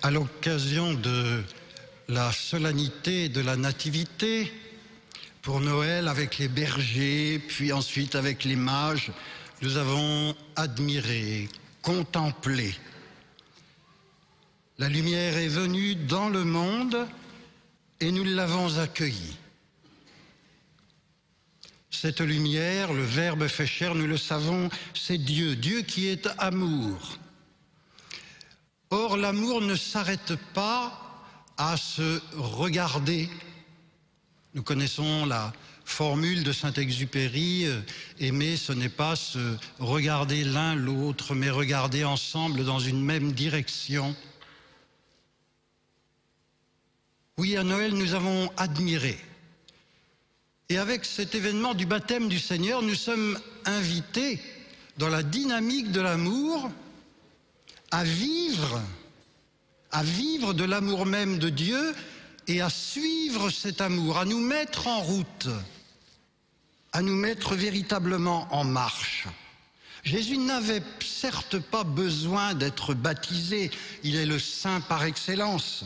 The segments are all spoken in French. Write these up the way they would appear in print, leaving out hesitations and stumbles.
À l'occasion de la solennité de la Nativité, pour Noël avec les bergers, puis ensuite avec les mages, nous avons admiré, contemplé. La lumière est venue dans le monde et nous l'avons accueillie. Cette lumière, le Verbe fait chair, nous le savons, c'est Dieu, Dieu qui est amour. Or, l'amour ne s'arrête pas à se regarder. Nous connaissons la formule de Saint-Exupéry, aimer, ce n'est pas se regarder l'un l'autre, mais regarder ensemble dans une même direction. Oui, à Noël, nous avons admiré. Et avec cet événement du baptême du Seigneur, nous sommes invités dans la dynamique de l'amour à vivre de l'amour même de Dieu et à suivre cet amour, à nous mettre en route, à nous mettre véritablement en marche. Jésus n'avait certes pas besoin d'être baptisé, il est le saint par excellence,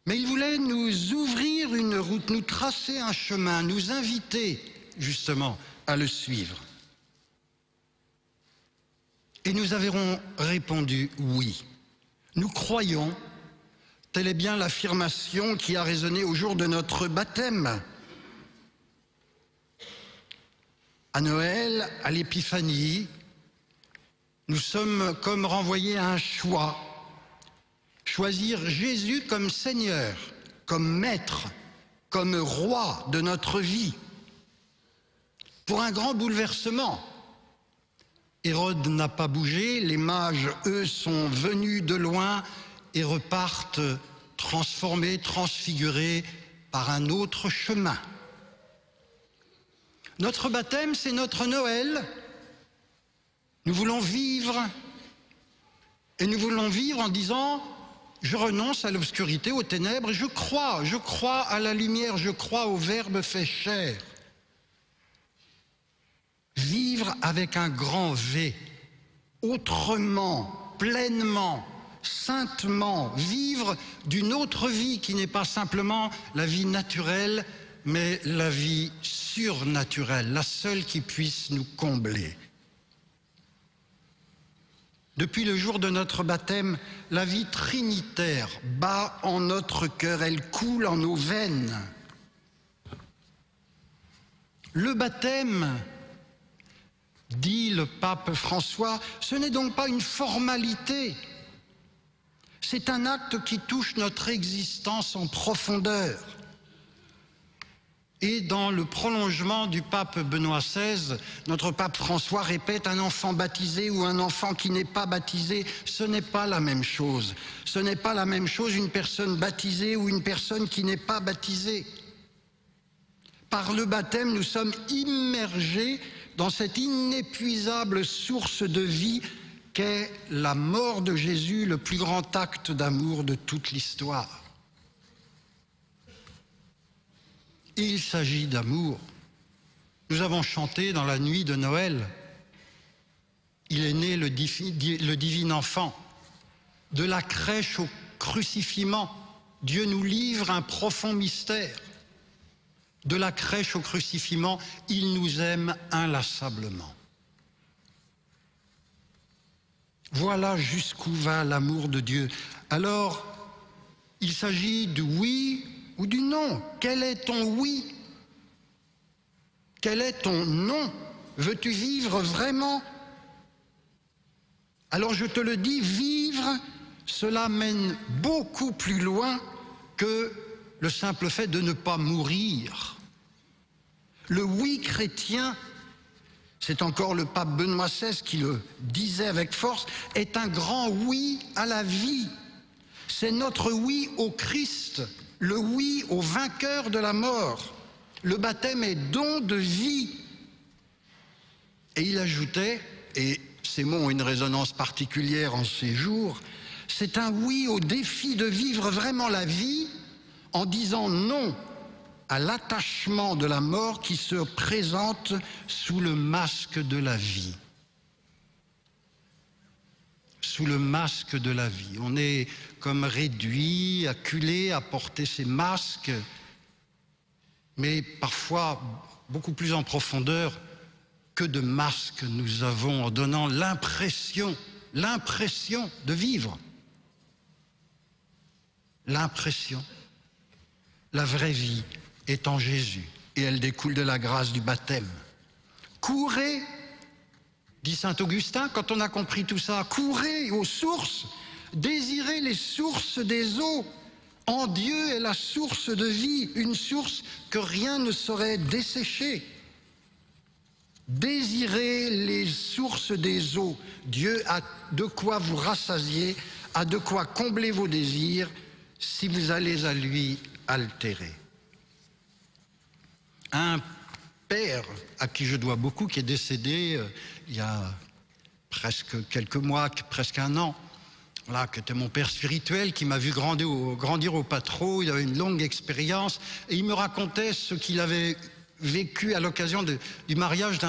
mais il voulait nous ouvrir une route, nous tracer un chemin, nous inviter justement à le suivre. Et nous avons répondu oui. Nous croyons, telle est bien l'affirmation qui a résonné au jour de notre baptême. À Noël, à l'Épiphanie, nous sommes comme renvoyés à un choix. Choisir Jésus comme Seigneur, comme Maître, comme Roi de notre vie. Pour un grand bouleversement. Hérode n'a pas bougé, les mages, eux, sont venus de loin et repartent transformés, transfigurés par un autre chemin. Notre baptême, c'est notre Noël. Nous voulons vivre, et nous voulons vivre en disant « Je renonce à l'obscurité, aux ténèbres, et je crois à la lumière, je crois au Verbe fait chair. » Vivre avec un grand V, autrement, pleinement, saintement, vivre d'une autre vie qui n'est pas simplement la vie naturelle, mais la vie surnaturelle, la seule qui puisse nous combler. Depuis le jour de notre baptême, la vie trinitaire bat en notre cœur, elle coule en nos veines. Le baptême, dit le pape François, ce n'est donc pas une formalité. C'est un acte qui touche notre existence en profondeur. Et dans le prolongement du pape Benoît XVI, notre pape François répète un enfant baptisé ou un enfant qui n'est pas baptisé, ce n'est pas la même chose. Ce n'est pas la même chose une personne baptisée ou une personne qui n'est pas baptisée. Par le baptême, nous sommes immergés dans cette inépuisable source de vie qu'est la mort de Jésus, le plus grand acte d'amour de toute l'histoire. Il s'agit d'amour. Nous avons chanté dans la nuit de Noël. Il est né le divin enfant. De la crèche au crucifiement, Dieu nous livre un profond mystère. De la crèche au crucifiement, il nous aime inlassablement. Voilà jusqu'où va l'amour de Dieu. Alors, il s'agit du oui ou du non. Quel est ton oui? Quel est ton non? Veux-tu vivre vraiment? Alors je te le dis, vivre, cela mène beaucoup plus loin que le simple fait de ne pas mourir. Le oui chrétien, c'est encore le pape Benoît XVI qui le disait avec force, est un grand oui à la vie. C'est notre oui au Christ, le oui au vainqueur de la mort. Le baptême est don de vie. Et il ajoutait, et ces mots ont une résonance particulière en ces jours, c'est un oui au défi de vivre vraiment la vie en disant non à l'attachement de la mort qui se présente sous le masque de la vie. sous le masque de la vie. On est comme réduit, acculé à porter ces masques, mais parfois beaucoup plus en profondeur. Que de masques nous avons en donnant l'impression de vivre. L'impression. La vraie vie est en Jésus et elle découle de la grâce du baptême. Courez, dit saint Augustin, quand on a compris tout ça, courez aux sources, désirez les sources des eaux. En Dieu est la source de vie, une source que rien ne saurait dessécher. Désirez les sources des eaux. Dieu a de quoi vous rassasier, a de quoi combler vos désirs si vous allez à lui altérer. Un père à qui je dois beaucoup, qui est décédé il y a presque quelques mois, presque un an, voilà, qui était mon père spirituel, qui m'a vu grandir au Patro. Il avait une longue expérience et il me racontait ce qu'il avait vécu à l'occasion du mariage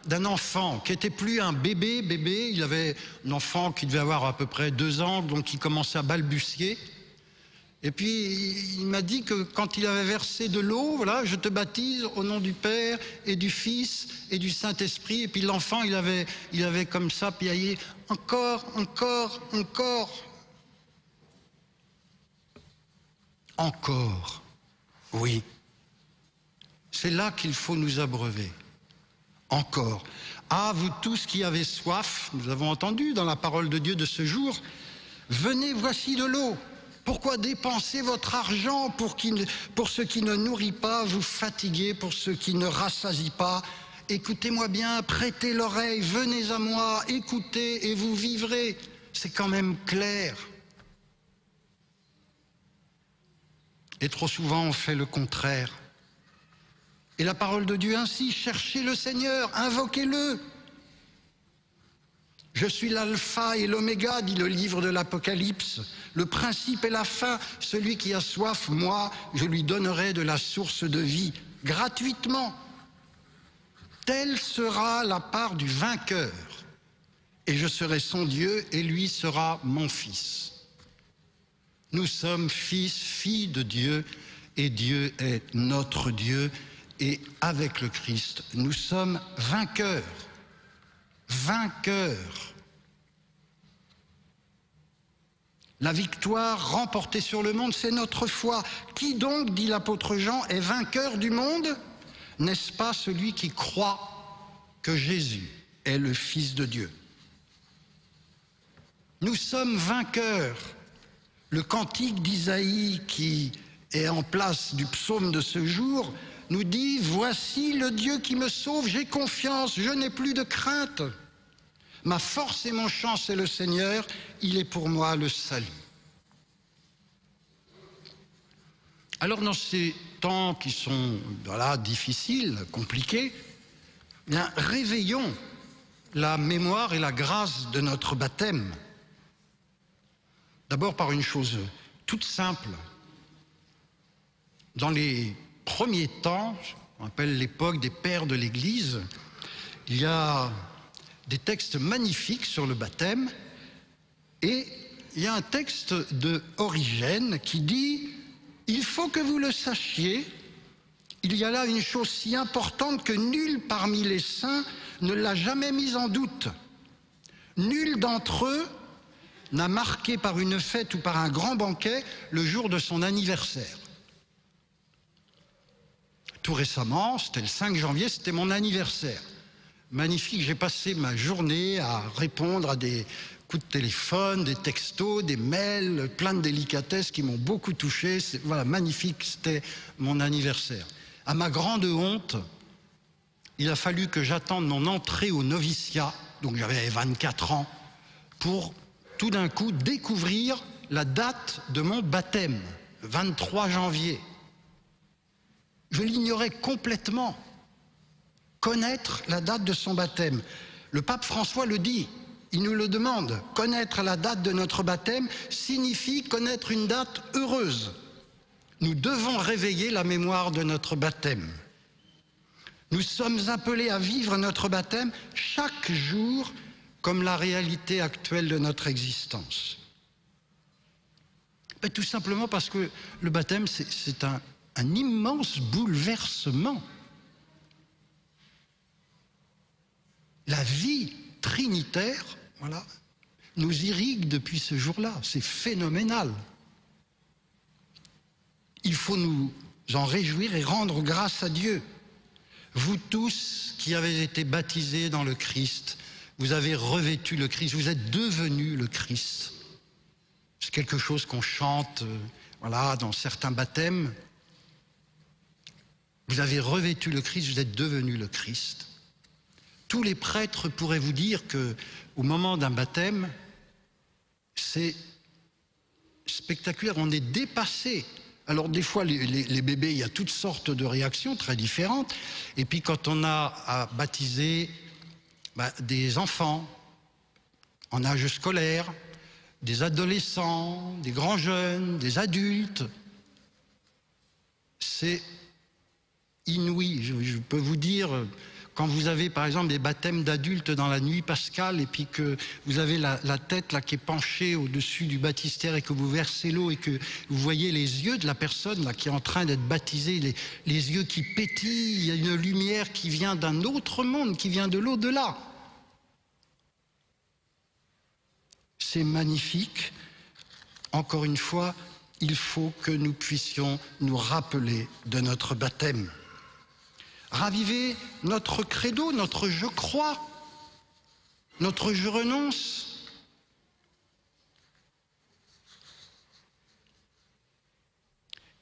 d'un enfant qui n'était plus un bébé, il avait un enfant qui devait avoir à peu près 2 ans, donc il commençait à balbutier. Et puis il m'a dit que quand il avait versé de l'eau, voilà, je te baptise au nom du Père et du Fils et du Saint-Esprit. Et puis l'enfant, il avait comme ça piaillé, encore. Encore, oui. C'est là qu'il faut nous abreuver. Encore. Ah, vous tous qui avez soif, nous avons entendu dans la parole de Dieu de ce jour, venez, voici de l'eau. Pourquoi dépenser votre argent pour ce qui ne nourrit pas, vous fatiguer pour ce qui ne rassasie pas? Écoutez-moi bien, prêtez l'oreille, venez à moi, écoutez et vous vivrez. C'est quand même clair. Et trop souvent, on fait le contraire. Et la parole de Dieu ainsi, cherchez le Seigneur, invoquez-le. Je suis l'alpha et l'oméga, dit le livre de l'Apocalypse, le principe et la fin. Celui qui a soif, moi, je lui donnerai de la source de vie, gratuitement. Telle sera la part du vainqueur, et je serai son Dieu, et lui sera mon fils. Nous sommes fils, filles de Dieu, et Dieu est notre Dieu. Et avec le Christ, nous sommes vainqueurs. Vainqueurs. La victoire remportée sur le monde, c'est notre foi. Qui donc, dit l'apôtre Jean, est vainqueur du monde? N'est-ce pas celui qui croit que Jésus est le Fils de Dieu? Nous sommes vainqueurs. Le cantique d'Isaïe qui est en place du psaume de ce jour nous dit « Voici le Dieu qui me sauve, j'ai confiance, je n'ai plus de crainte. Ma force et mon chant, c'est le Seigneur, il est pour moi le salut. » Alors dans ces temps qui sont difficiles, compliqués, bien, réveillons la mémoire et la grâce de notre baptême. D'abord par une chose toute simple. Dans les premiers temps, on appelle l'époque des pères de l'Église, il y a des textes magnifiques sur le baptême et il y a un texte de Origène qui dit « Il faut que vous le sachiez, il y a là une chose si importante que nul parmi les saints ne l'a jamais mise en doute. Nul d'entre eux n'a marqué par une fête ou par un grand banquet le jour de son anniversaire. » Tout récemment, c'était le 5 janvier, c'était mon anniversaire. Magnifique, j'ai passé ma journée à répondre à des coups de téléphone, des textos, des mails, plein de délicatesses qui m'ont beaucoup touché. Voilà, magnifique, c'était mon anniversaire. À ma grande honte, il a fallu que j'attende mon entrée au noviciat, donc j'avais 24 ans, pour tout d'un coup découvrir la date de mon baptême, 23 janvier. Je l'ignorais complètement. Connaître la date de son baptême. Le pape François le dit, il nous le demande. Connaître la date de notre baptême signifie connaître une date heureuse. Nous devons réveiller la mémoire de notre baptême. Nous sommes appelés à vivre notre baptême chaque jour comme la réalité actuelle de notre existence? Tout simplement parce que le baptême, c'est un immense bouleversement. La vie trinitaire, voilà, nous irrigue depuis ce jour-là. C'est phénoménal. Il faut nous en réjouir et rendre grâce à Dieu. Vous tous qui avez été baptisés dans le Christ, vous avez revêtu le Christ, vous êtes devenus le Christ. C'est quelque chose qu'on chante voilà, dans certains baptêmes. Vous avez revêtu le Christ, vous êtes devenus le Christ. Tous les prêtres pourraient vous dire qu'au moment d'un baptême, c'est spectaculaire, on est dépassé. Alors des fois, les bébés, il y a toutes sortes de réactions très différentes. Et puis quand on a à baptiser des enfants en âge scolaire, des adolescents, des grands jeunes, des adultes, c'est inouï. Je peux vous dire, quand vous avez par exemple des baptêmes d'adultes dans la nuit pascale et puis que vous avez la tête là qui est penchée au-dessus du baptistère et que vous versez l'eau et que vous voyez les yeux de la personne là qui est en train d'être baptisée, les yeux qui pétillent, il y a une lumière qui vient d'un autre monde, qui vient de l'au-delà. C'est magnifique. Encore une fois, il faut que nous puissions nous rappeler de notre baptême. Raviver notre credo, notre je crois, notre je renonce.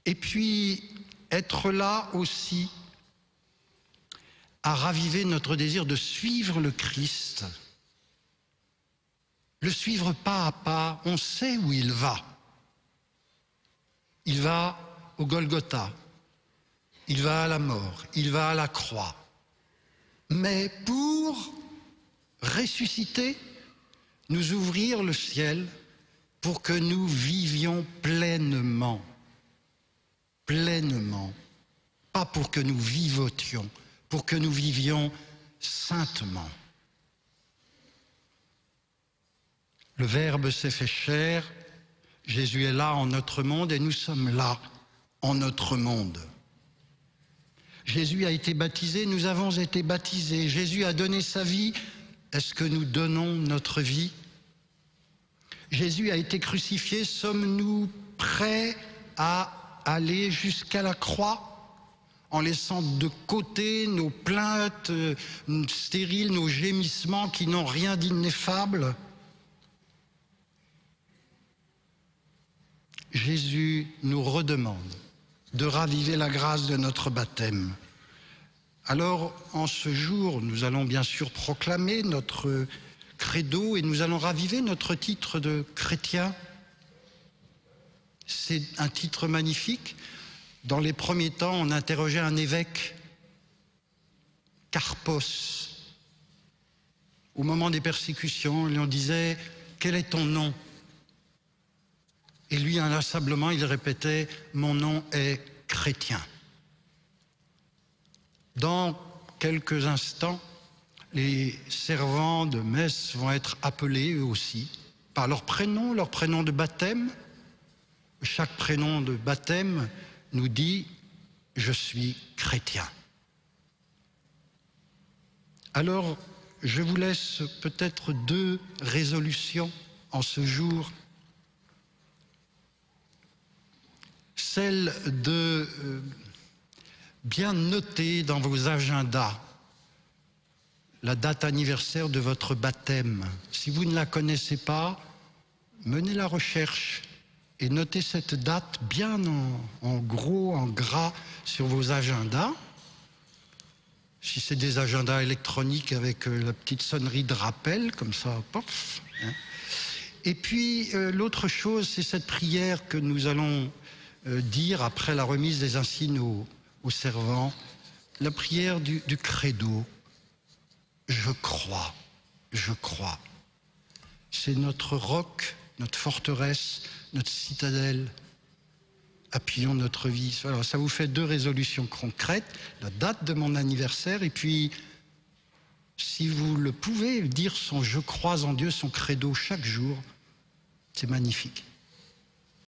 Et puis être là aussi à raviver notre désir de suivre le Christ. Le suivre pas à pas, on sait où il va. Il va au Golgotha, il va à la mort, il va à la croix. Mais pour ressusciter, nous ouvrir le ciel pour que nous vivions pleinement. Pleinement. Pas pour que nous vivotions, pour que nous vivions saintement. Le Verbe s'est fait chair, Jésus est là en notre monde et nous sommes là en notre monde. Jésus a été baptisé, nous avons été baptisés. Jésus a donné sa vie, est-ce que nous donnons notre vie? Jésus a été crucifié, sommes-nous prêts à aller jusqu'à la croix en laissant de côté nos plaintes stériles, nos gémissements qui n'ont rien d'ineffable? Jésus nous redemande de raviver la grâce de notre baptême. Alors, en ce jour, nous allons bien sûr proclamer notre credo et nous allons raviver notre titre de chrétien. C'est un titre magnifique. Dans les premiers temps, on interrogeait un évêque, Carpos. Au moment des persécutions, on lui disait « Quel est ton nom ?» Et lui, inlassablement, il répétait « Mon nom est chrétien ». Dans quelques instants, les servants de messe vont être appelés eux aussi par leur prénom de baptême. Chaque prénom de baptême nous dit « Je suis chrétien ». Alors, je vous laisse peut-être 2 résolutions en ce jour. Celle de bien noter dans vos agendas la date anniversaire de votre baptême. Si vous ne la connaissez pas, menez la recherche et notez cette date bien en gros, en gras sur vos agendas. Si c'est des agendas électroniques avec la petite sonnerie de rappel, comme ça, pof. Hein. Et puis l'autre chose, c'est cette prière que nous allons dire après la remise des insignes aux servants, la prière du credo. Je crois, je crois. C'est notre roc, notre forteresse, notre citadelle. Appuyons notre vie. Alors, ça vous fait 2 résolutions concrètes, la date de mon anniversaire et puis si vous le pouvez, dire son « je crois en Dieu », son credo chaque jour, c'est magnifique.